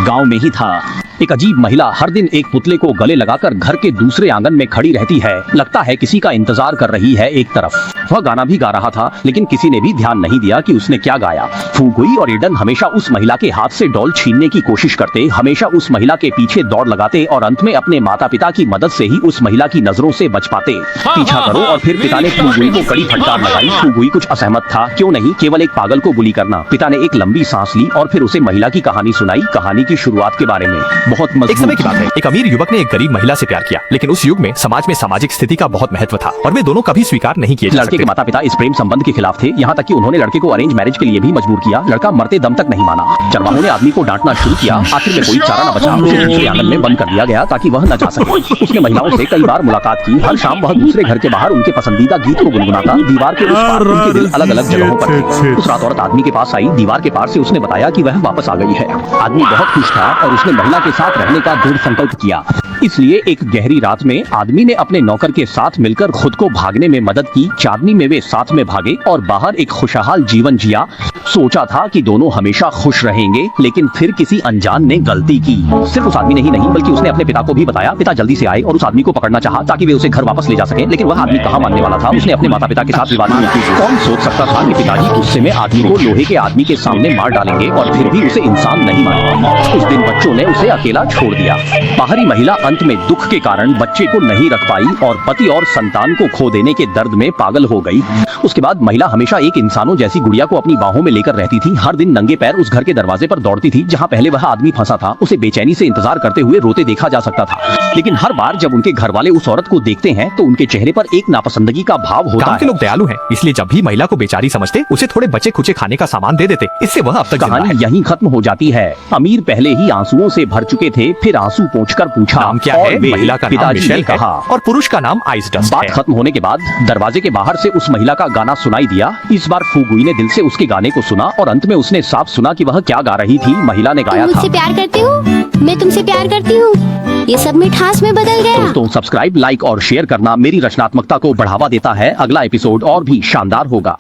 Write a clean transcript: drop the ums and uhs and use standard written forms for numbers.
गांव में ही था। एक अजीब महिला हर दिन एक पुतले को गले लगाकर घर के दूसरे आंगन में खड़ी रहती है। लगता है किसी का इंतजार कर रही है। एक तरफ वह गाना भी गा रहा था, लेकिन किसी ने भी ध्यान नहीं दिया कि उसने क्या गाया। फुगुई और एडन हमेशा उस महिला के हाथ से डॉल छीनने की कोशिश करते, हमेशा उस महिला के पीछे दौड़ लगाते और अंत में अपने माता पिता की मदद से ही उस महिला की नजरों से बच पाते। पीछा करो। और फिर पिता ने फुगुई को कड़ी फटकार लगाई। फुगुई कुछ असहमत था। क्यों नहीं, केवल एक पागल को बुली करना। पिता ने एक लंबी सांस ली और फिर उसे महिला की कहानी सुनाई। कहानी की शुरुआत के बारे में बहुत एक समय की बात है, एक अमीर युवक ने एक गरीब महिला से प्यार किया, लेकिन उस युग में समाज में सामाजिक स्थिति का बहुत महत्व था और वे दोनों कभी स्वीकार नहीं किए जा लड़के के सकते। माता पिता इस प्रेम संबंध के खिलाफ थे, यहाँ तक कि उन्होंने लड़के को अरेंज मैरिज के लिए भी मजबूर किया। लड़का मरते दम तक नहीं माना। चरवाहों ने आदमी को डांटना शुरू किया। आखिर में कोई चारा न बचा, उसे दूसरे आंगन में बंद कर दिया गया ताकि वह न जा सके। उसने महिलाओं से कई बार मुलाकात की। हर शाम वह दूसरे घर के बाहर उनके पसंदीदा गीत को गुनगुनाता। दीवार के उस पार उनके दिल अलग अलग जगहों पर थे। उस रात औरत आदमी के पास आई। दीवार के पार से उसने बताया कि वह वापस आ गई है। आदमी बहुत खुश था और उसने महिला के साथ रहने का दृढ़ संकल्प किया। इसलिए एक गहरी रात में आदमी ने अपने नौकर के साथ मिलकर खुद को भागने में मदद की। चांदनी में वे साथ में भागे और बाहर एक खुशहाल जीवन जिया। सोचा था कि दोनों हमेशा खुश रहेंगे, लेकिन फिर किसी अनजान ने गलती की। सिर्फ उस आदमी ने ही नहीं, बल्कि उसने अपने पिता को भी बताया। पिता जल्दी से आए और उस आदमी को पकड़ना चाहा ताकि वे उसे घर वापस ले जा सके, लेकिन वह आदमी कहाँ मानने वाला था। उसने अपने माता पिता के साथ विवाद किया। कौन सोच सकता था कि पिताजी गुस्से में आदमी को लोहे के आदमी के सामने मार डालेंगे और फिर भी उसे इंसान नहीं मानेंगे। उस दिन बच्चों ने उसे अकेला छोड़ दिया। बाहरी महिला अंत में दुख के कारण बच्चे को नहीं रख पाई और पति और संतान को खो देने के दर्द में पागल हो गई। उसके बाद महिला हमेशा एक इंसानों जैसी गुड़िया को अपनी बाहों में लेकर रहती थी। हर दिन नंगे पैर उस घर के दरवाजे पर दौड़ती थी जहाँ पहले वह आदमी फंसा था। उसे बेचैनी से इंतजार करते हुए रोते देखा जा सकता था, लेकिन हर बार जब उनके घर वाले उस औरत को देखते हैं तो उनके चेहरे पर एक नापसंदगी का भाव होता गांव है। के लोग दयालु हैं, इसलिए जब भी महिला को बेचारी समझते उसे थोड़े बचे खुचे खाने का सामान दे देते। इससे वह अब तक जिंदा कहानी है। यहीं खत्म हो जाती है। अमीर पहले ही आंसुओं से भर चुके थे, फिर आंसू पोंछकर पूछा नाम क्या और है? वे महिला का नाम पिताजी मिशेल ने है कहा। और पुरुष का नाम आइस डस्ट बात है। खत्म होने के बाद दरवाजे के बाहर से उस महिला का गाना सुनाई दिया। इस बार फुगुई ने दिल से उसके गाने को सुना और अंत में उसने साफ सुना कि वह क्या गा रही थी। महिला ने गाया तुम था, मुझसे प्यार करते हो, मैं तुमसे प्यार करती हूँ। ये सब मिठास में बदल गया। दोस्तों सब्सक्राइब, लाइक और शेयर करना मेरी रचनात्मकता को बढ़ावा देता है। अगला एपिसोड और भी शानदार होगा।